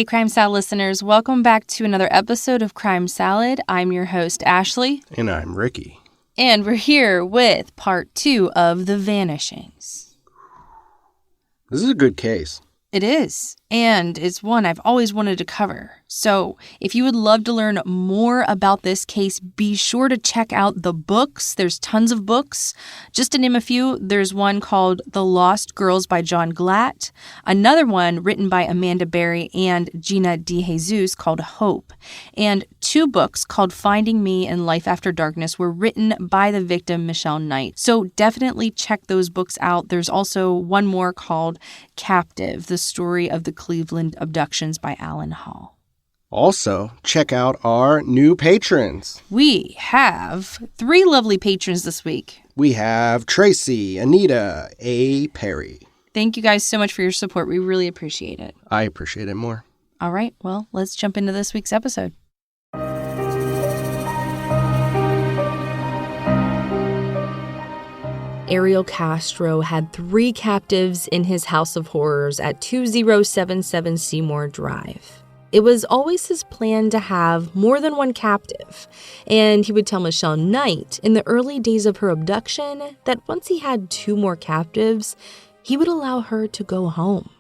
Hey, Crime Salad listeners. Welcome back to another episode of Crime Salad. I'm your host, Ashley. And I'm Ricky. And we're here with part 2 of The Vanishings. This is a good case. It is, and it's one I've always wanted to cover. So if you would love to learn more about this case, be sure to check out the books. There's tons of books. Just to name a few, there's one called The Lost Girls by John Glatt, another one written by Amanda Berry and Gina DeJesus called Hope, and 2 books called Finding Me and Life After Darkness were written by the victim, Michelle Knight. So definitely check those books out. There's also one more called Captive, the story of the Cleveland Abductions by Alan Hall. Also, check out our new patrons. We have 3 lovely patrons this week. We have Tracy, Anita, A. Perry. Thank you guys so much for your support. We really appreciate it. I appreciate it more. All right, well, let's jump into this week's episode. Ariel Castro had 3 captives in his house of horrors at 2077 Seymour Drive. It was always his plan to have more than one captive, and he would tell Michelle Knight in the early days of her abduction that once he had 2 more captives, he would allow her to go home.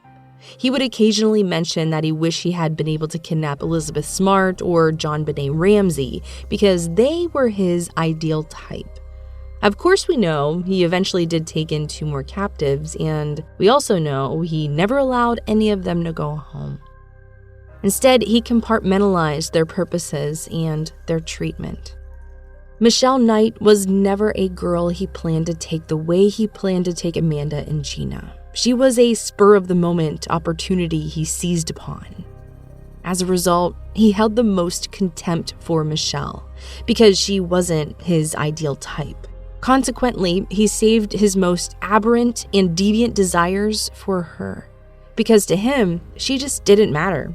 He would occasionally mention that he wished he had been able to kidnap Elizabeth Smart or John Benet Ramsey because they were his ideal type. Of course, we know he eventually did take in 2 more captives, and we also know he never allowed any of them to go home. Instead, he compartmentalized their purposes and their treatment. Michelle Knight was never a girl he planned to take the way he planned to take Amanda and Gina. She was a spur-of-the-moment opportunity he seized upon. As a result, he held the most contempt for Michelle because she wasn't his ideal type. Consequently, he saved his most aberrant and deviant desires for her because to him, she just didn't matter.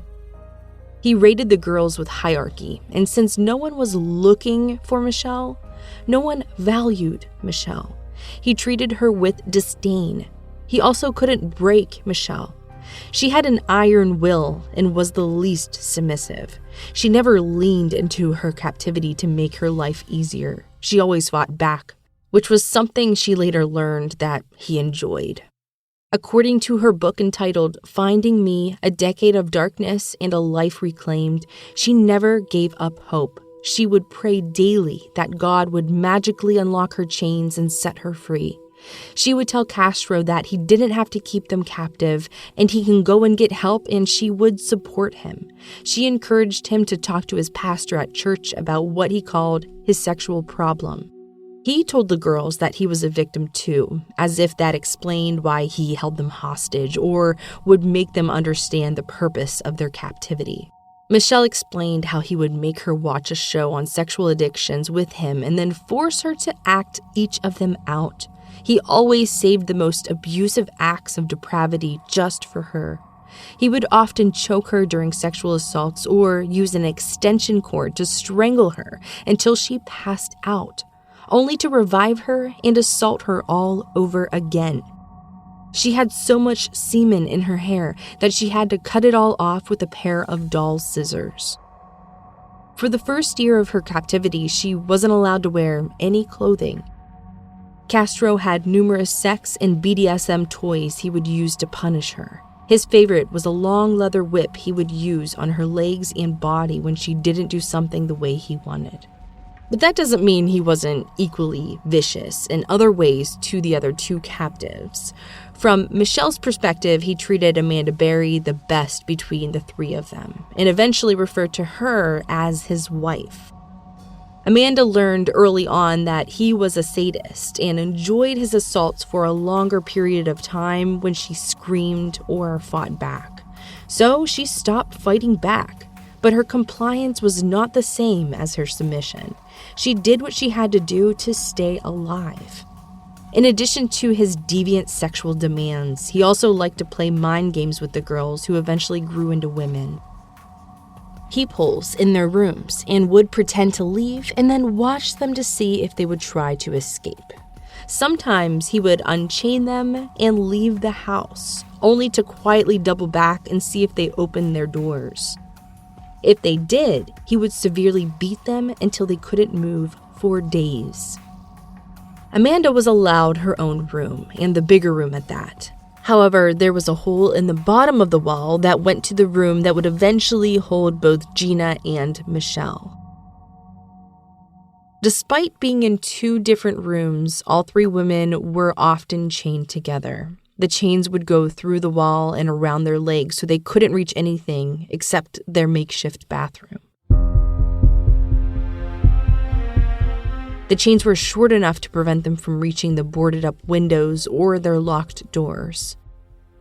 He rated the girls with hierarchy, and since no one was looking for Michelle, no one valued Michelle. He treated her with disdain. He also couldn't break Michelle. She had an iron will and was the least submissive. She never leaned into her captivity to make her life easier. She always fought back, which was something she later learned that he enjoyed. According to her book entitled Finding Me, A Decade of Darkness and a Life Reclaimed, she never gave up hope. She would pray daily that God would magically unlock her chains and set her free. She would tell Castro that he didn't have to keep them captive and he can go and get help, and she would support him. She encouraged him to talk to his pastor at church about what he called his sexual problem. He told the girls that he was a victim too, as if that explained why he held them hostage or would make them understand the purpose of their captivity. Michelle explained how he would make her watch a show on sexual addictions with him and then force her to act each of them out. He always saved the most abusive acts of depravity just for her. He would often choke her during sexual assaults or use an extension cord to strangle her until she passed out, only to revive her and assault her all over again. She had so much semen in her hair that she had to cut it all off with a pair of doll's scissors. For the first year of her captivity, she wasn't allowed to wear any clothing. Castro had numerous sex and BDSM toys he would use to punish her. His favorite was a long leather whip he would use on her legs and body when she didn't do something the way he wanted. But that doesn't mean he wasn't equally vicious in other ways to the other 2 captives. From Michelle's perspective, he treated Amanda Berry the best between the 3 of them, and eventually referred to her as his wife. Amanda learned early on that he was a sadist and enjoyed his assaults for a longer period of time when she screamed or fought back. So she stopped fighting back. But her compliance was not the same as her submission. She did what she had to do to stay alive. In addition to his deviant sexual demands, he also liked to play mind games with the girls who eventually grew into women. Peepholes in their rooms and would pretend to leave and then watch them to see if they would try to escape. Sometimes he would unchain them and leave the house, only to quietly double back and see if they opened their doors. If they did, he would severely beat them until they couldn't move for days. Amanda was allowed her own room, and the bigger room at that. However, there was a hole in the bottom of the wall that went to the room that would eventually hold both Gina and Michelle. Despite being in 2 different rooms, all 3 women were often chained together. The chains would go through the wall and around their legs so they couldn't reach anything except their makeshift bathroom. The chains were short enough to prevent them from reaching the boarded-up windows or their locked doors.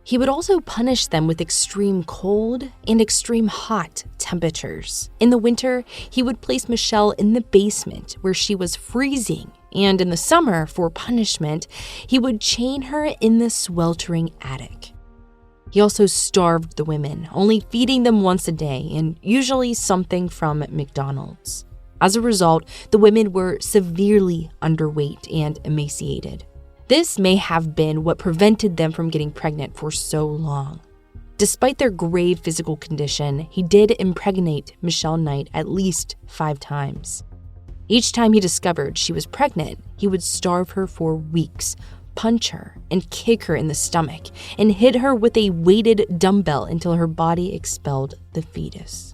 He would also punish them with extreme cold and extreme hot temperatures. In the winter, he would place Michelle in the basement where she was freezing, and in the summer, for punishment, he would chain her in the sweltering attic. He also starved the women, only feeding them once a day, and usually something from McDonald's. As a result, the women were severely underweight and emaciated. This may have been what prevented them from getting pregnant for so long. Despite their grave physical condition, he did impregnate Michelle Knight at least 5 times. Each time he discovered she was pregnant, he would starve her for weeks, punch her, and kick her in the stomach, and hit her with a weighted dumbbell until her body expelled the fetus.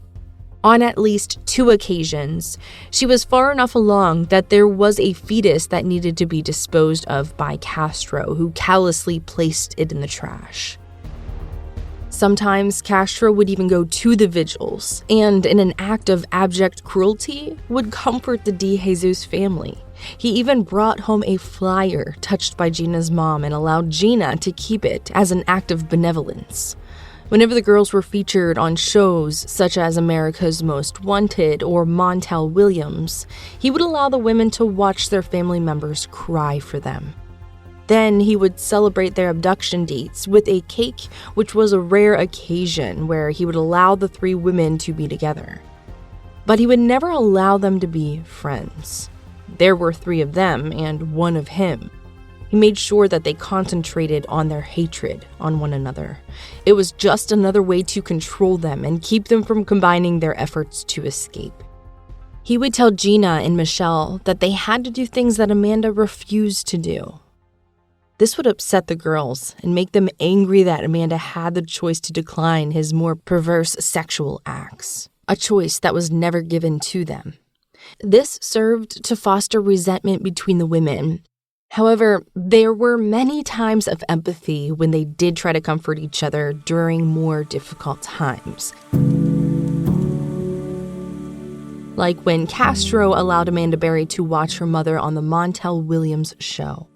On at least 2 occasions, she was far enough along that there was a fetus that needed to be disposed of by Castro, who callously placed it in the trash. Sometimes Castro would even go to the vigils, and in an act of abject cruelty, would comfort the DeJesus family. He even brought home a flyer touched by Gina's mom and allowed Gina to keep it as an act of benevolence. Whenever the girls were featured on shows such as America's Most Wanted or Montel Williams, he would allow the women to watch their family members cry for them. Then he would celebrate their abduction dates with a cake, which was a rare occasion where he would allow the 3 women to be together. But he would never allow them to be friends. There were 3 of them and 1 of him. He made sure that they concentrated on their hatred on one another. It was just another way to control them and keep them from combining their efforts to escape. He would tell Gina and Michelle that they had to do things that Amanda refused to do. This would upset the girls and make them angry that Amanda had the choice to decline his more perverse sexual acts, a choice that was never given to them. This served to foster resentment between the women. However, there were many times of empathy when they did try to comfort each other during more difficult times. Like when Castro allowed Amanda Berry to watch her mother on the Montel Williams show.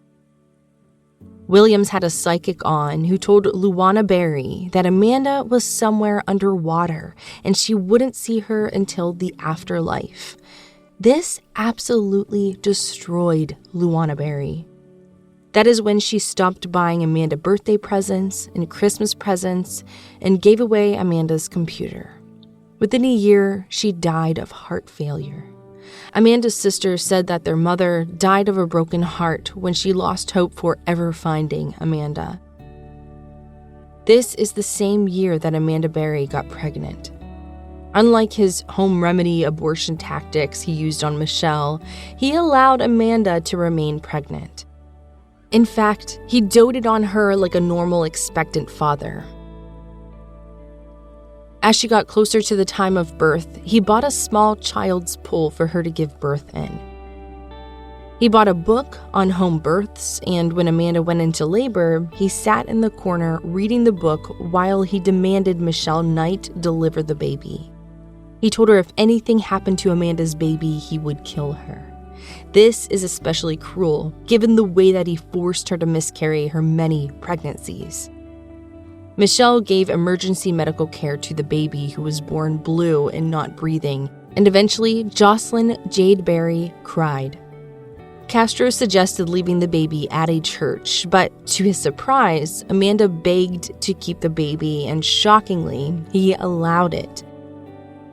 Williams had a psychic on who told Luana Berry that Amanda was somewhere underwater and she wouldn't see her until the afterlife. This absolutely destroyed Luana Berry. That is when she stopped buying Amanda birthday presents and Christmas presents and gave away Amanda's computer. Within a year, she died of heart failure. Amanda's sister said that their mother died of a broken heart when she lost hope for ever finding Amanda. This is the same year that Amanda Berry got pregnant. Unlike his home remedy abortion tactics he used on Michelle, he allowed Amanda to remain pregnant. In fact, he doted on her like a normal expectant father. As she got closer to the time of birth, he bought a small child's pool for her to give birth in. He bought a book on home births, and when Amanda went into labor, he sat in the corner reading the book while he demanded Michelle Knight deliver the baby. He told her if anything happened to Amanda's baby, he would kill her. This is especially cruel, given the way that he forced her to miscarry her many pregnancies. Michelle gave emergency medical care to the baby, who was born blue and not breathing, and eventually Jocelyn Jade Berry cried. Castro suggested leaving the baby at a church, but to his surprise, Amanda begged to keep the baby, and shockingly, he allowed it.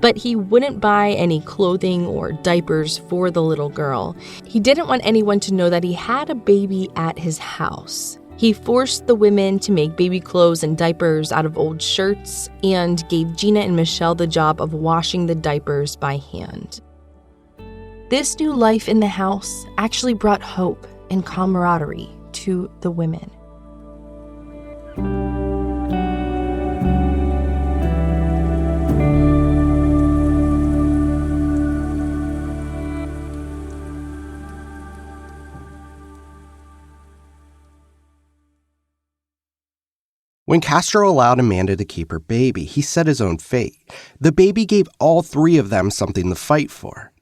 But he wouldn't buy any clothing or diapers for the little girl. He didn't want anyone to know that he had a baby at his house. He forced the women to make baby clothes and diapers out of old shirts and gave Gina and Michelle the job of washing the diapers by hand. This new life in the house actually brought hope and camaraderie to the women. When Castro allowed Amanda to keep her baby, he set his own fate. The baby gave all three of them something to fight for.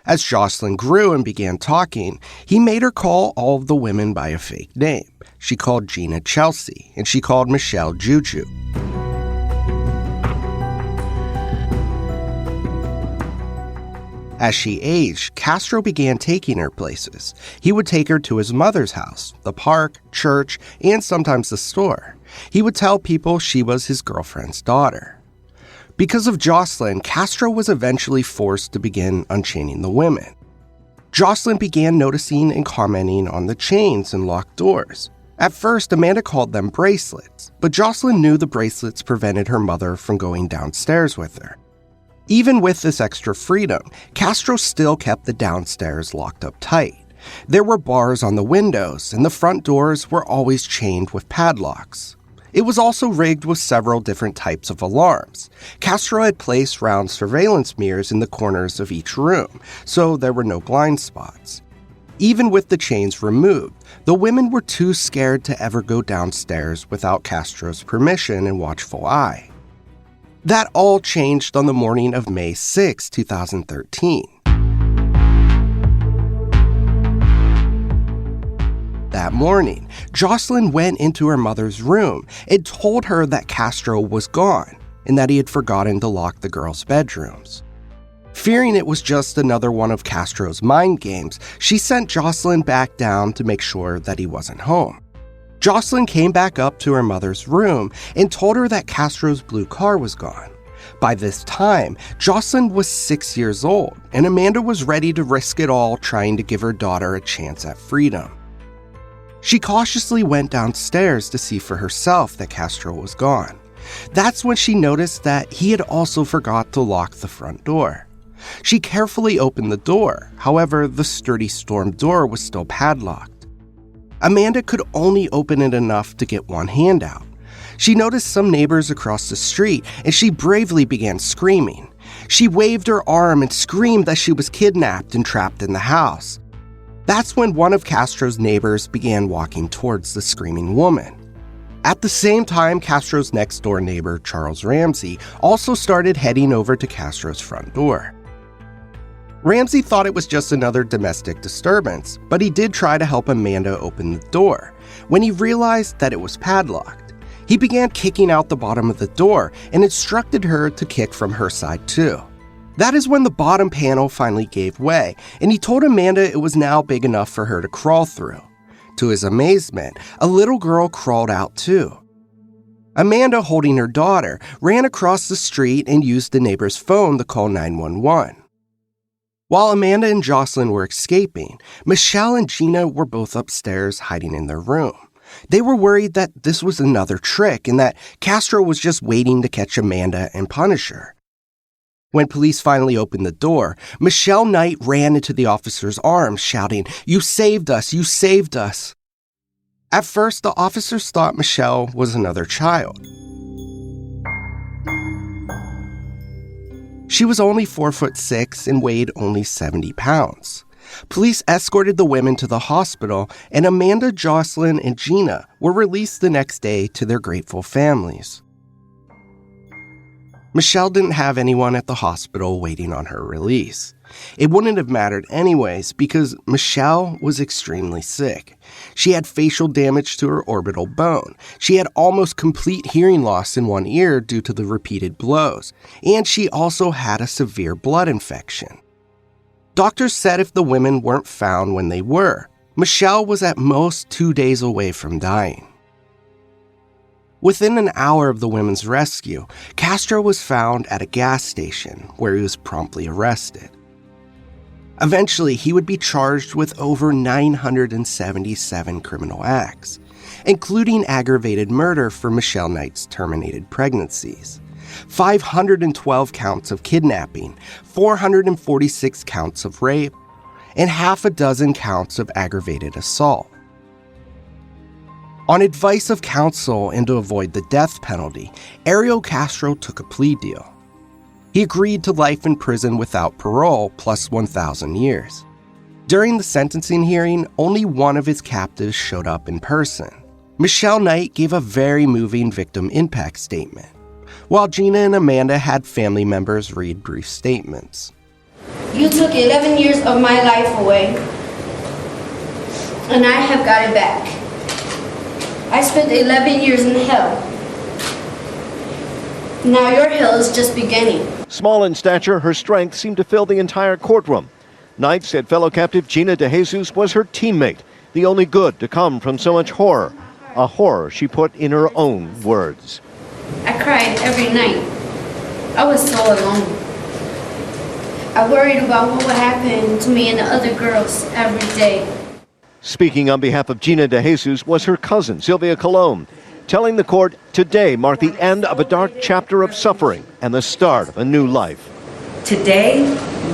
As Jocelyn grew and began talking, he made her call all of the women by a fake name. She called Gina Chelsea, and she called Michelle Juju. As she aged, Castro began taking her places. He would take her to his mother's house, the park, church, and sometimes the store. He would tell people she was his girlfriend's daughter. Because of Jocelyn, Castro was eventually forced to begin unchaining the women. Jocelyn began noticing and commenting on the chains and locked doors. At first, Amanda called them bracelets, but Jocelyn knew the bracelets prevented her mother from going downstairs with her. Even with this extra freedom, Castro still kept the downstairs locked up tight. There were bars on the windows, and the front doors were always chained with padlocks. It was also rigged with several different types of alarms. Castro had placed round surveillance mirrors in the corners of each room, so there were no blind spots. Even with the chains removed, the women were too scared to ever go downstairs without Castro's permission and watchful eye. That all changed on the morning of May 6, 2013. That morning, Jocelyn went into her mother's room and told her that Castro was gone and that he had forgotten to lock the girls' bedrooms. Fearing it was just another one of Castro's mind games, she sent Jocelyn back down to make sure that he wasn't home. Jocelyn came back up to her mother's room and told her that Castro's blue car was gone. By this time, Jocelyn was 6 years old, and Amanda was ready to risk it all trying to give her daughter a chance at freedom. She cautiously went downstairs to see for herself that Castro was gone. That's when she noticed that he had also forgot to lock the front door. She carefully opened the door, however, the sturdy storm door was still padlocked. Amanda could only open it enough to get one hand out. She noticed some neighbors across the street, and she bravely began screaming. She waved her arm and screamed that she was kidnapped and trapped in the house. That's when one of Castro's neighbors began walking towards the screaming woman. At the same time, Castro's next-door neighbor, Charles Ramsey, also started heading over to Castro's front door. Ramsey thought it was just another domestic disturbance, but he did try to help Amanda open the door. When he realized that it was padlocked, he began kicking out the bottom of the door and instructed her to kick from her side too. That is when the bottom panel finally gave way, and he told Amanda it was now big enough for her to crawl through. To his amazement, a little girl crawled out too. Amanda, holding her daughter, ran across the street and used the neighbor's phone to call 911. While Amanda and Jocelyn were escaping, Michelle and Gina were both upstairs hiding in their room. They were worried that this was another trick and that Castro was just waiting to catch Amanda and punish her. When police finally opened the door, Michelle Knight ran into the officer's arms, shouting, "You saved us! You saved us!" At first, the officers thought Michelle was another child. She was only 4'6" and weighed only 70 pounds. Police escorted the women to the hospital, and Amanda, Jocelyn, and Gina were released the next day to their grateful families. Michelle didn't have anyone at the hospital waiting on her release. It wouldn't have mattered anyways because Michelle was extremely sick. She had facial damage to her orbital bone. She had almost complete hearing loss in one ear due to the repeated blows. And she also had a severe blood infection. Doctors said if the women weren't found when they were, Michelle was at most 2 days away from dying. Within an hour of the women's rescue, Castro was found at a gas station where he was promptly arrested. Eventually, he would be charged with over 977 criminal acts. including aggravated murder for Michelle Knight's terminated pregnancies, 512 counts of kidnapping, 446 counts of rape, and half a dozen counts of aggravated assault. On advice of counsel and to avoid the death penalty, Ariel Castro took a plea deal. He agreed to life in prison without parole plus 1,000 years. During the sentencing hearing, only one of his captives showed up in person. Michelle Knight gave a very moving victim impact statement, while Gina and Amanda had family members read brief statements. You took 11 years of my life away, and I have got it back. I spent 11 years in hell. Now your hell is just beginning. Small in stature, her strength seemed to fill the entire courtroom. Knight said fellow captive Gina DeJesus was her teammate, the only good to come from so much horror, a horror she put in her own words. I cried every night. I was so alone. I worried about what would happen to me and the other girls every day. Speaking on behalf of Gina DeJesus was her cousin, Sylvia Colon, telling the court today marked the end of a dark chapter of suffering and the start of a new life. Today,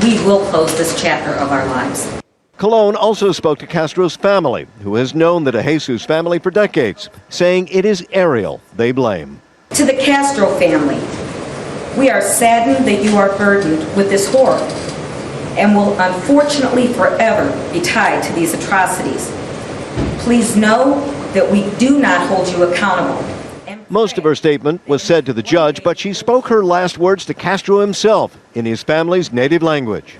we will close this chapter of our lives. Colon also spoke to Castro's family, who has known the DeJesus family for decades, saying it is Ariel they blame. To the Castro family, we are saddened that you are burdened with this horror and will unfortunately forever be tied to these atrocities. Please know that we do not hold you accountable. Most of her statement was said to the judge, but she spoke her last words to Castro himself in his family's native language.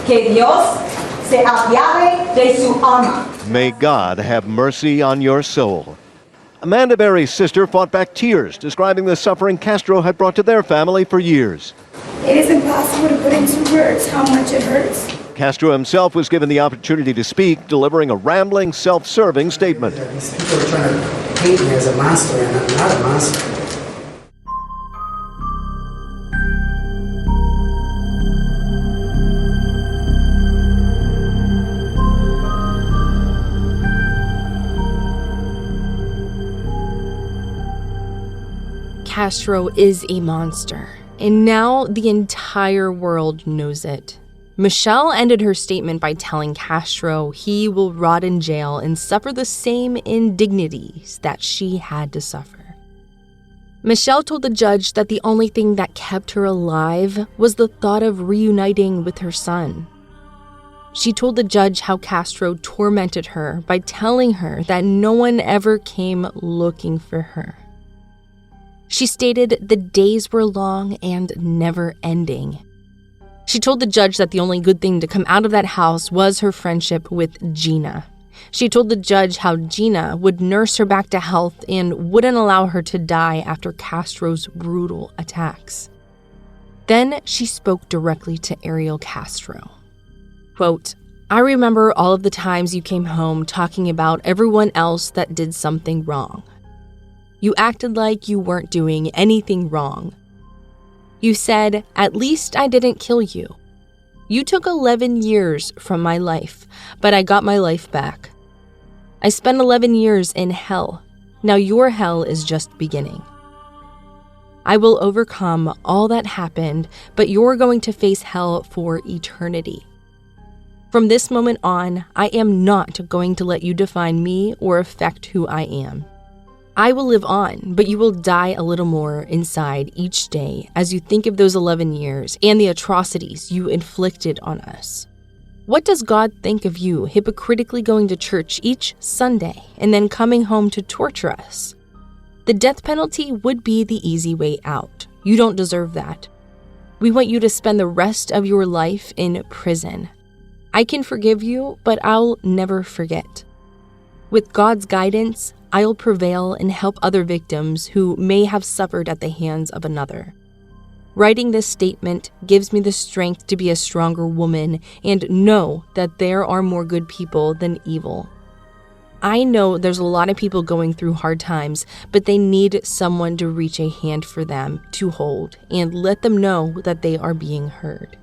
Que Dios se apiade de su alma. May God have mercy on your soul. Amanda Berry's sister fought back tears, describing the suffering Castro had brought to their family for years. It is impossible to put into words how much it hurts. Castro himself was given the opportunity to speak, delivering a rambling, self-serving statement. These people are trying to paint me as a monster, and I'm not a monster. Castro is a monster, and now the entire world knows it. Michelle ended her statement by telling Castro he will rot in jail and suffer the same indignities that she had to suffer. Michelle told the judge that the only thing that kept her alive was the thought of reuniting with her son. She told the judge how Castro tormented her by telling her that no one ever came looking for her. She stated the days were long and never ending. She told the judge that the only good thing to come out of that house was her friendship with Gina. She told the judge how Gina would nurse her back to health and wouldn't allow her to die after Castro's brutal attacks. Then she spoke directly to Ariel Castro. Quote, I remember all of the times you came home talking about everyone else that did something wrong. You acted like you weren't doing anything wrong. You said, at least I didn't kill you. You took 11 years from my life, but I got my life back. I spent 11 years in hell. Now your hell is just beginning. I will overcome all that happened, but you're going to face hell for eternity. From this moment on, I am not going to let you define me or affect who I am. I will live on, but you will die a little more inside each day as you think of those 11 years and the atrocities you inflicted on us. What does God think of you hypocritically going to church each Sunday and then coming home to torture us? The death penalty would be the easy way out. You don't deserve that. We want you to spend the rest of your life in prison. I can forgive you, but I'll never forget. With God's guidance, I'll prevail and help other victims who may have suffered at the hands of another. Writing this statement gives me the strength to be a stronger woman and know that there are more good people than evil. I know there's a lot of people going through hard times, but they need someone to reach a hand for them to hold and let them know that they are being heard.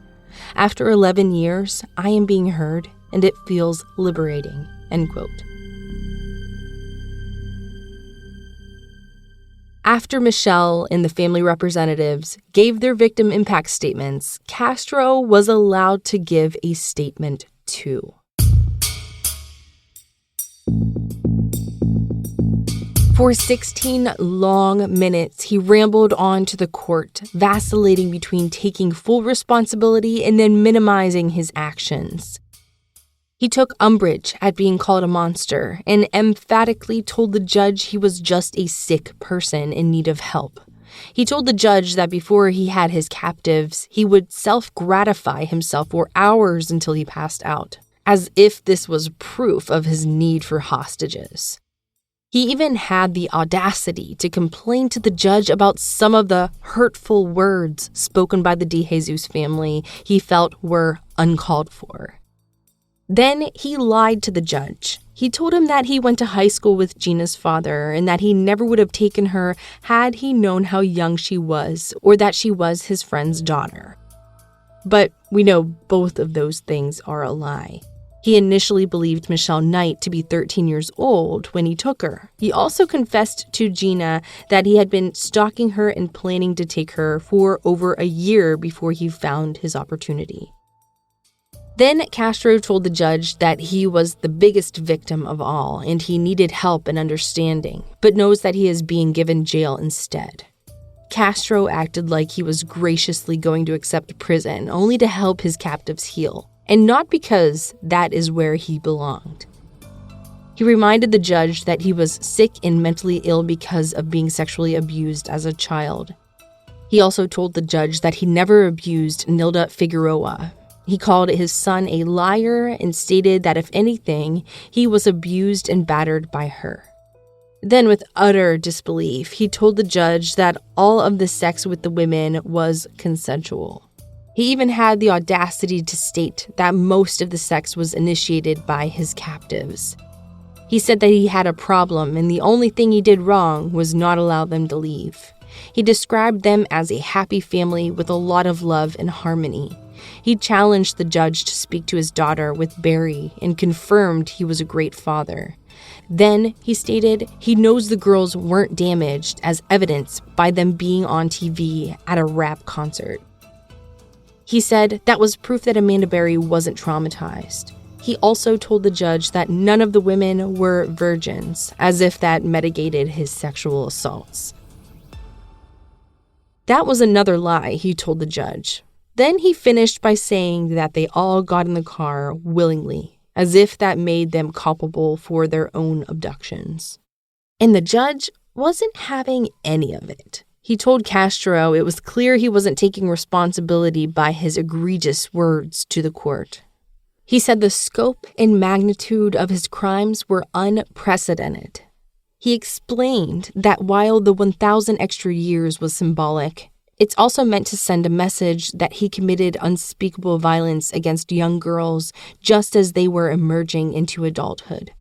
After 11 years, I am being heard, and it feels liberating, end quote. After Michelle and the family representatives gave their victim impact statements, Castro was allowed to give a statement too. For 16 long minutes, he rambled on to the court, vacillating between taking full responsibility and then minimizing his actions. He took umbrage at being called a monster and emphatically told the judge he was just a sick person in need of help. He told the judge that before he had his captives, he would self-gratify himself for hours until he passed out, as if this was proof of his need for hostages. He even had the audacity to complain to the judge about some of the hurtful words spoken by the DeJesus family he felt were uncalled for. Then he lied to the judge. He told him that he went to high school with Gina's father and that he never would have taken her had he known how young she was or that she was his friend's daughter. But we know both of those things are a lie. He initially believed Michelle Knight to be 13 years old when he took her. He also confessed to Gina that he had been stalking her and planning to take her for over a year before he found his opportunity. Then Castro told the judge that he was the biggest victim of all and he needed help and understanding, but knows that he is being given jail instead. Castro acted like he was graciously going to accept prison only to help his captives heal, and not because that is where he belonged. He reminded the judge that he was sick and mentally ill because of being sexually abused as a child. He also told the judge that he never abused Nilda Figueroa. He called his son a liar and stated that if anything, he was abused and battered by her. Then, with utter disbelief, he told the judge that all of the sex with the women was consensual. He even had the audacity to state that most of the sex was initiated by his captives. He said that he had a problem and the only thing he did wrong was not allow them to leave. He described them as a happy family with a lot of love and harmony. He challenged the judge to speak to his daughter with Berry and confirmed he was a great father. Then, he stated, he knows the girls weren't damaged as evidenced by them being on TV at a rap concert. He said that was proof that Amanda Berry wasn't traumatized. He also told the judge that none of the women were virgins, as if that mitigated his sexual assaults. That was another lie, he told the judge. Then he finished by saying that they all got in the car willingly, as if that made them culpable for their own abductions. And the judge wasn't having any of it. He told Castro it was clear he wasn't taking responsibility by his egregious words to the court. He said the scope and magnitude of his crimes were unprecedented. He explained that while the 1,000 extra years was symbolic, it's also meant to send a message that he committed unspeakable violence against young girls just as they were emerging into adulthood.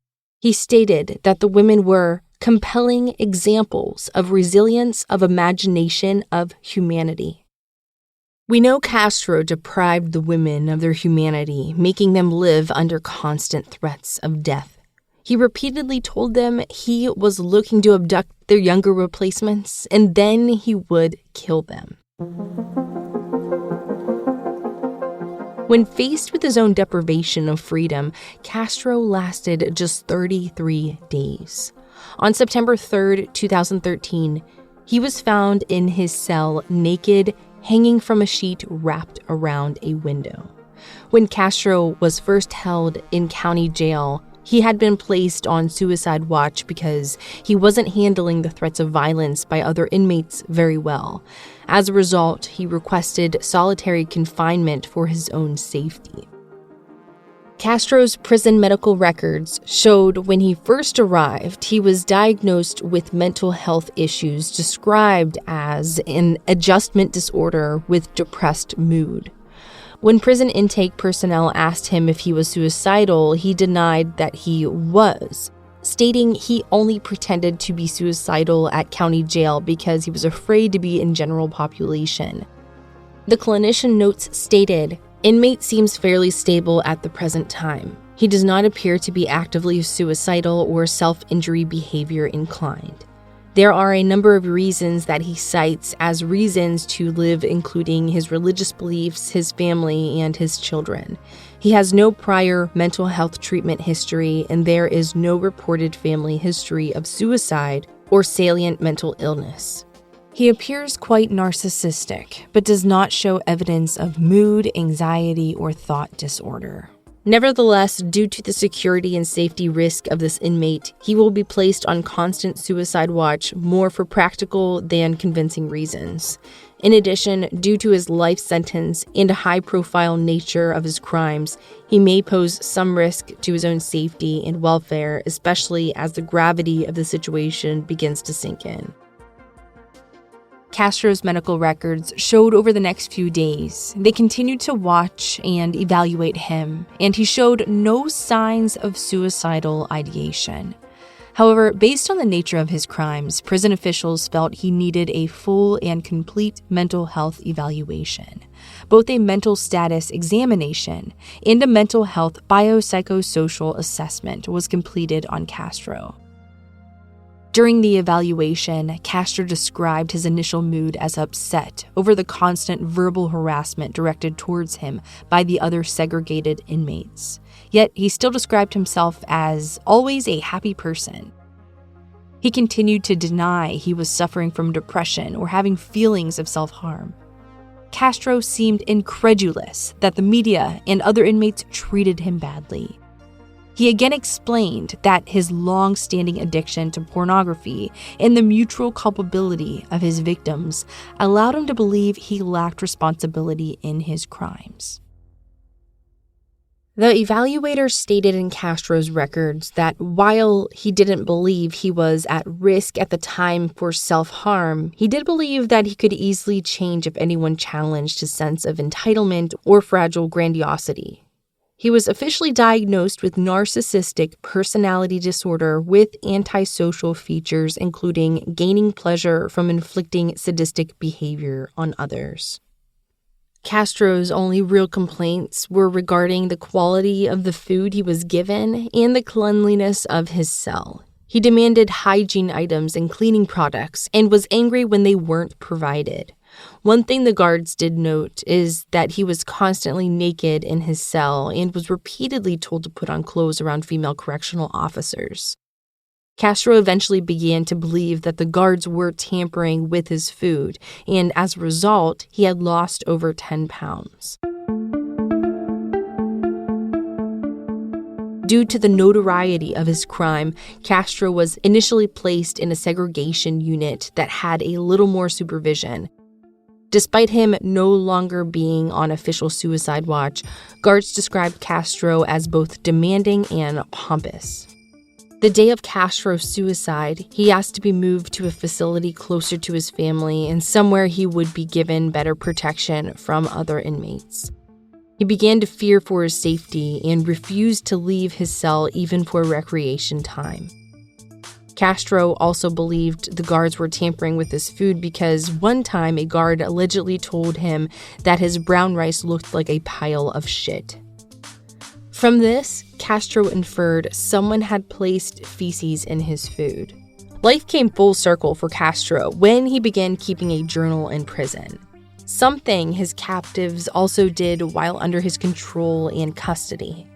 He stated that the women were compelling examples of resilience, of imagination, of humanity. We know Castro deprived the women of their humanity, making them live under constant threats of death. He repeatedly told them he was looking to abduct their younger replacements, and then he would kill them. When faced with his own deprivation of freedom, Castro lasted just 33 days. On September 3rd, 2013, he was found in his cell naked, hanging from a sheet wrapped around a window. When Castro was first held in county jail, he had been placed on suicide watch because he wasn't handling the threats of violence by other inmates very well. As a result, he requested solitary confinement for his own safety. Castro's prison medical records showed when he first arrived, he was diagnosed with mental health issues described as an adjustment disorder with depressed mood. When prison intake personnel asked him if he was suicidal, he denied that he was, stating he only pretended to be suicidal at county jail because he was afraid to be in general population. The clinician notes stated, "Inmate seems fairly stable at the present time. He does not appear to be actively suicidal or self-injury behavior inclined." There are a number of reasons that he cites as reasons to live, including his religious beliefs, his family, and his children. He has no prior mental health treatment history, and there is no reported family history of suicide or salient mental illness. He appears quite narcissistic, but does not show evidence of mood, anxiety, or thought disorder. Nevertheless, due to the security and safety risk of this inmate, he will be placed on constant suicide watch more for practical than convincing reasons. In addition, due to his life sentence and a high-profile nature of his crimes, he may pose some risk to his own safety and welfare, especially as the gravity of the situation begins to sink in. Castro's medical records showed over the next few days. They continued to watch and evaluate him, and he showed no signs of suicidal ideation. However, based on the nature of his crimes, prison officials felt he needed a full and complete mental health evaluation. Both a mental status examination and a mental health biopsychosocial assessment was completed on Castro. During the evaluation, Castro described his initial mood as upset over the constant verbal harassment directed towards him by the other segregated inmates. Yet he still described himself as always a happy person. He continued to deny he was suffering from depression or having feelings of self-harm. Castro seemed incredulous that the media and other inmates treated him badly. He again explained that his long-standing addiction to pornography and the mutual culpability of his victims allowed him to believe he lacked responsibility in his crimes. The evaluator stated in Castro's records that while he didn't believe he was at risk at the time for self-harm, he did believe that he could easily change if anyone challenged his sense of entitlement or fragile grandiosity. He was officially diagnosed with narcissistic personality disorder with antisocial features, including gaining pleasure from inflicting sadistic behavior on others. Castro's only real complaints were regarding the quality of the food he was given and the cleanliness of his cell. He demanded hygiene items and cleaning products and was angry when they weren't provided. One thing the guards did note is that he was constantly naked in his cell and was repeatedly told to put on clothes around female correctional officers. Castro eventually began to believe that the guards were tampering with his food, and as a result, he had lost over 10 pounds. Due to the notoriety of his crime, Castro was initially placed in a segregation unit that had a little more supervision. Despite him no longer being on official suicide watch, guards described Castro as both demanding and pompous. The day of Castro's suicide, he asked to be moved to a facility closer to his family and somewhere he would be given better protection from other inmates. He began to fear for his safety and refused to leave his cell even for recreation time. Castro also believed the guards were tampering with his food because one time a guard allegedly told him that his brown rice looked like a pile of shit. From this, Castro inferred someone had placed feces in his food. Life came full circle for Castro when he began keeping a journal in prison. Something his captives also did while under his control and custody.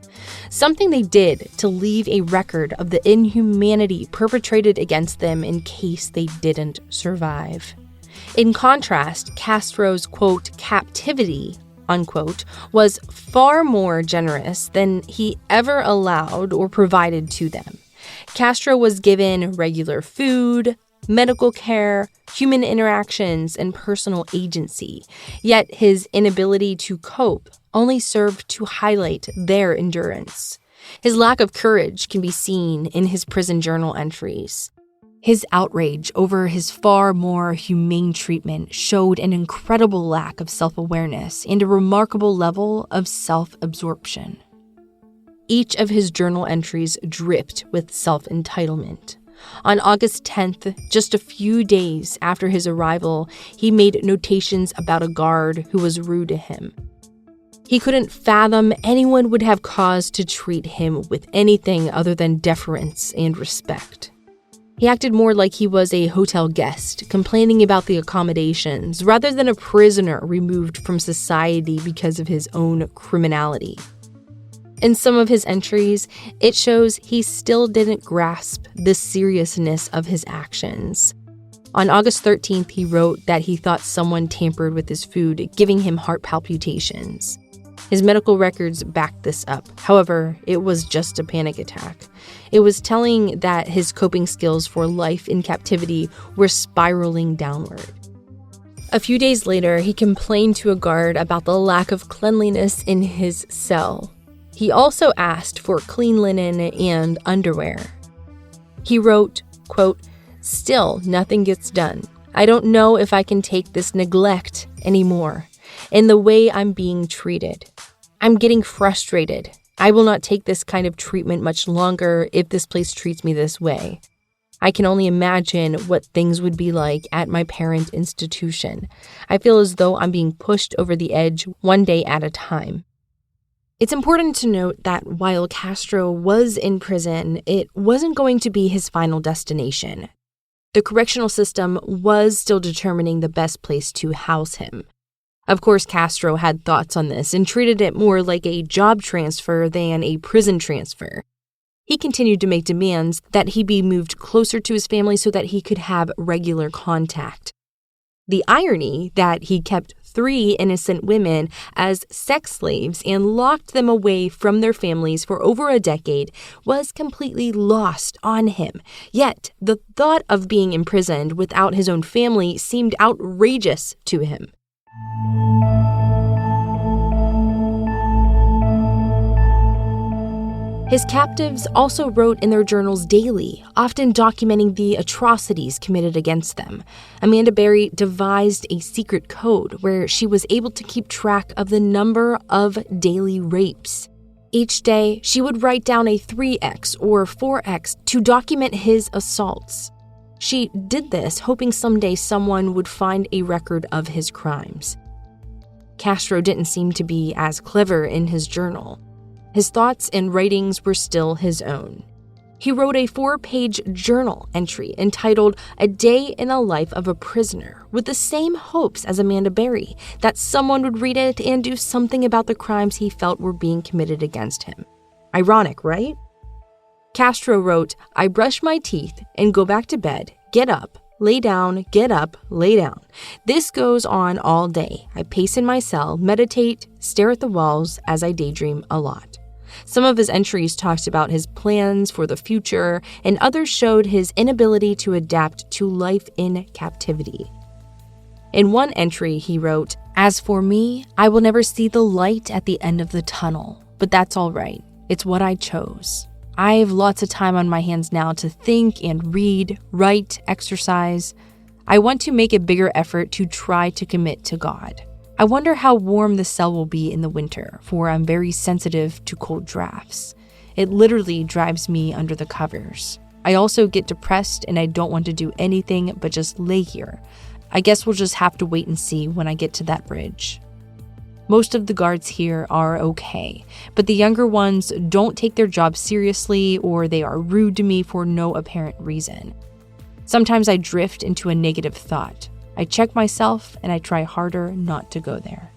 Something they did to leave a record of the inhumanity perpetrated against them in case they didn't survive. In contrast, Castro's, quote, captivity, unquote, was far more generous than he ever allowed or provided to them. Castro was given regular food, medical care, human interactions, and personal agency, yet his inability to cope only served to highlight their endurance. His lack of courage can be seen in his prison journal entries. His outrage over his far more humane treatment showed an incredible lack of self-awareness and a remarkable level of self-absorption. Each of his journal entries dripped with self-entitlement. On August 10th, just a few days after his arrival, he made notations about a guard who was rude to him. He couldn't fathom anyone would have cause to treat him with anything other than deference and respect. He acted more like he was a hotel guest, complaining about the accommodations, rather than a prisoner removed from society because of his own criminality. In some of his entries, it shows he still didn't grasp the seriousness of his actions. On August 13th, he wrote that he thought someone tampered with his food, giving him heart palpitations. His medical records backed this up. However, it was just a panic attack. It was telling that his coping skills for life in captivity were spiraling downward. A few days later, he complained to a guard about the lack of cleanliness in his cell. He also asked for clean linen and underwear. He wrote, quote, "Still, nothing gets done. I don't know if I can take this neglect anymore in the way I'm being treated. I'm getting frustrated. I will not take this kind of treatment much longer if this place treats me this way. I can only imagine what things would be like at my parent institution. I feel as though I'm being pushed over the edge one day at a time." It's important to note that while Castro was in prison, it wasn't going to be his final destination. The correctional system was still determining the best place to house him. Of course, Castro had thoughts on this and treated it more like a job transfer than a prison transfer. He continued to make demands that he be moved closer to his family so that he could have regular contact. The irony that he kept 3 innocent women as sex slaves and locked them away from their families for over a decade was completely lost on him. Yet, the thought of being imprisoned without his own family seemed outrageous to him. His captives also wrote in their journals daily, often documenting the atrocities committed against them. Amanda Berry devised a secret code where she was able to keep track of the number of daily rapes. Each day, she would write down a 3x or 4x to document his assaults. She did this hoping someday someone would find a record of his crimes. Castro didn't seem to be as clever in his journal. His thoughts and writings were still his own. He wrote a 4-page journal entry entitled "A Day in the Life of a Prisoner," with the same hopes as Amanda Berry, that someone would read it and do something about the crimes he felt were being committed against him. Ironic, right? Castro wrote, "I brush my teeth and go back to bed, get up, lay down, get up, lay down. This goes on all day. I pace in my cell, meditate, stare at the walls as I daydream a lot." Some of his entries talked about his plans for the future, and others showed his inability to adapt to life in captivity. In one entry, he wrote, "As for me, I will never see the light at the end of the tunnel, but that's all right. It's what I chose. I have lots of time on my hands now to think and read, write, exercise. I want to make a bigger effort to try to commit to God. I wonder how warm the cell will be in the winter, for I'm very sensitive to cold drafts. It literally drives me under the covers. I also get depressed and I don't want to do anything but just lay here. I guess we'll just have to wait and see when I get to that bridge. Most of the guards here are okay, but the younger ones don't take their job seriously or they are rude to me for no apparent reason. Sometimes I drift into a negative thought. I check myself and I try harder not to go there."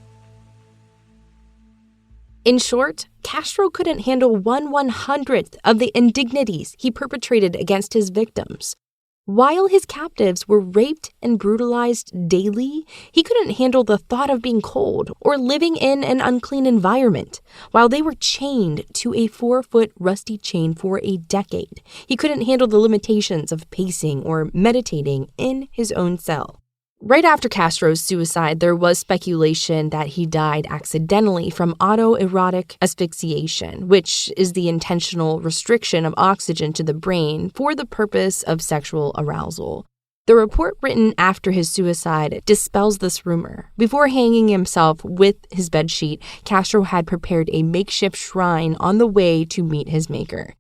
In short, Castro couldn't handle 1/100th of the indignities he perpetrated against his victims. While his captives were raped and brutalized daily, he couldn't handle the thought of being cold or living in an unclean environment. While they were chained to a 4-foot rusty chain for a decade, he couldn't handle the limitations of pacing or meditating in his own cell. Right after Castro's suicide, there was speculation that he died accidentally from autoerotic asphyxiation, which is the intentional restriction of oxygen to the brain for the purpose of sexual arousal. The report written after his suicide dispels this rumor. Before hanging himself with his bedsheet, Castro had prepared a makeshift shrine on the way to meet his maker.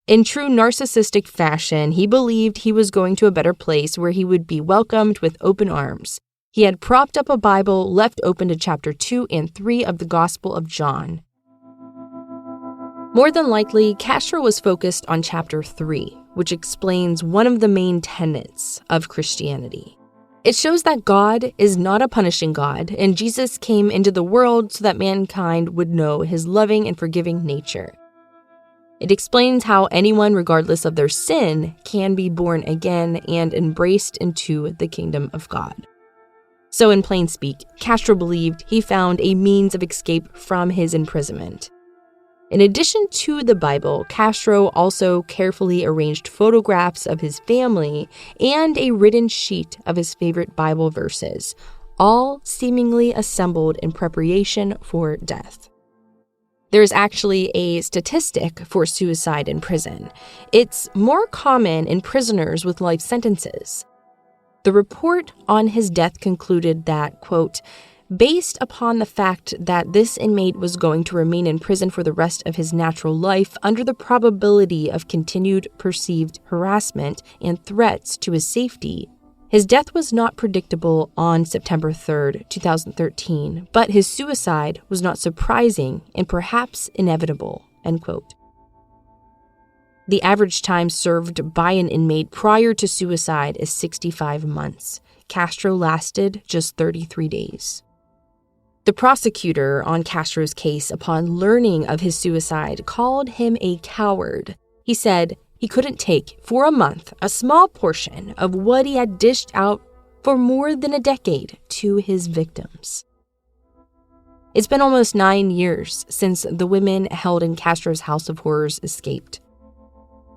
In true narcissistic fashion, he believed he was going to a better place where he would be welcomed with open arms. He had propped up a Bible left open to chapter 2 and 3 of the Gospel of John. More than likely, Castro was focused on chapter 3, which explains one of the main tenets of Christianity. It shows that God is not a punishing God, and Jesus came into the world so that mankind would know his loving and forgiving nature. It explains how anyone, regardless of their sin, can be born again and embraced into the kingdom of God. So in plain speak, Castro believed he found a means of escape from his imprisonment. In addition to the Bible, Castro also carefully arranged photographs of his family and a written sheet of his favorite Bible verses, all seemingly assembled in preparation for death. There's actually a statistic for suicide in prison. It's more common in prisoners with life sentences. The report on his death concluded that, quote, based upon the fact that this inmate was going to remain in prison for the rest of his natural life under the probability of continued perceived harassment and threats to his safety, his death was not predictable on September 3rd, 2013, but his suicide was not surprising and perhaps inevitable, end quote. The average time served by an inmate prior to suicide is 65 months. Castro lasted just 33 days. The prosecutor on Castro's case, upon learning of his suicide, called him a coward. He said he couldn't take, for a month, a small portion of what he had dished out for more than a decade to his victims. It's been almost 9 years since the women held in Castro's House of Horrors escaped.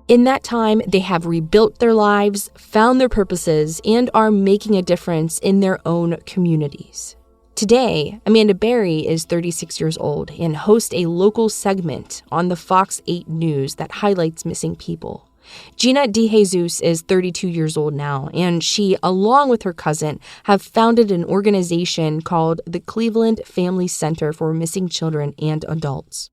In that time, they have rebuilt their lives, found their purposes, and are making a difference in their own communities. Today, Amanda Berry is 36 years old and hosts a local segment on the Fox 8 News that highlights missing people. Gina DeJesus is 32 years old now, and she, along with her cousin, have founded an organization called the Cleveland Family Center for Missing Children and Adults.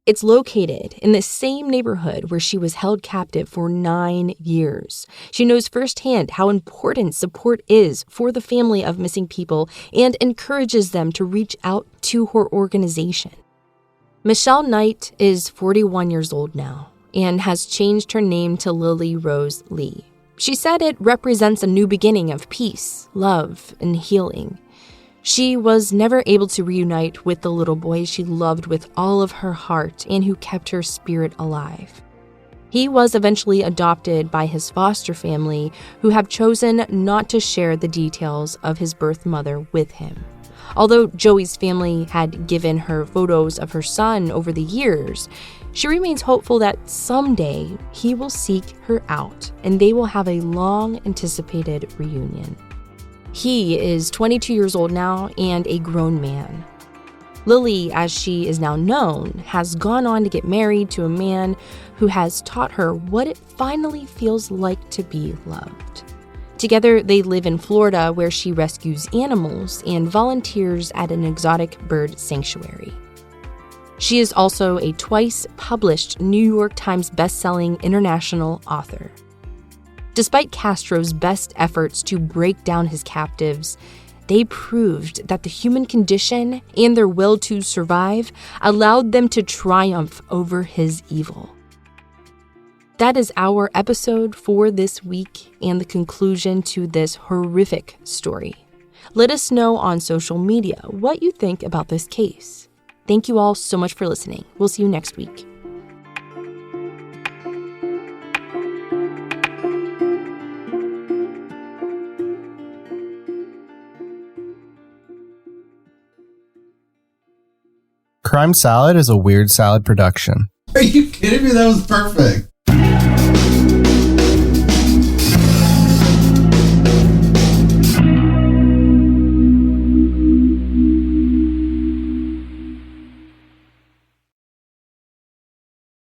It's located in the same neighborhood where she was held captive for 9 years. She knows firsthand how important support is for the family of missing people and encourages them to reach out to her organization. Michelle Knight is 41 years old now and has changed her name to Lily Rose Lee. She said it represents a new beginning of peace, love, and healing. She was never able to reunite with the little boy she loved with all of her heart and who kept her spirit alive. He was eventually adopted by his foster family, who have chosen not to share the details of his birth mother with him. Although Joey's family had given her photos of her son over the years, she remains hopeful that someday he will seek her out and they will have a long-anticipated reunion. He is 22 years old now and a grown man. Lily, as she is now known, has gone on to get married to a man who has taught her what it finally feels like to be loved. Together, they live in Florida, where she rescues animals and volunteers at an exotic bird sanctuary. She is also a twice-published New York Times bestselling international author. Despite Castro's best efforts to break down his captives, they proved that the human condition and their will to survive allowed them to triumph over his evil. That is our episode for this week and the conclusion to this horrific story. Let us know on social media what you think about this case. Thank you all so much for listening. We'll see you next week. Crime Salad is a Weird Salad production. Are you kidding me? That was perfect.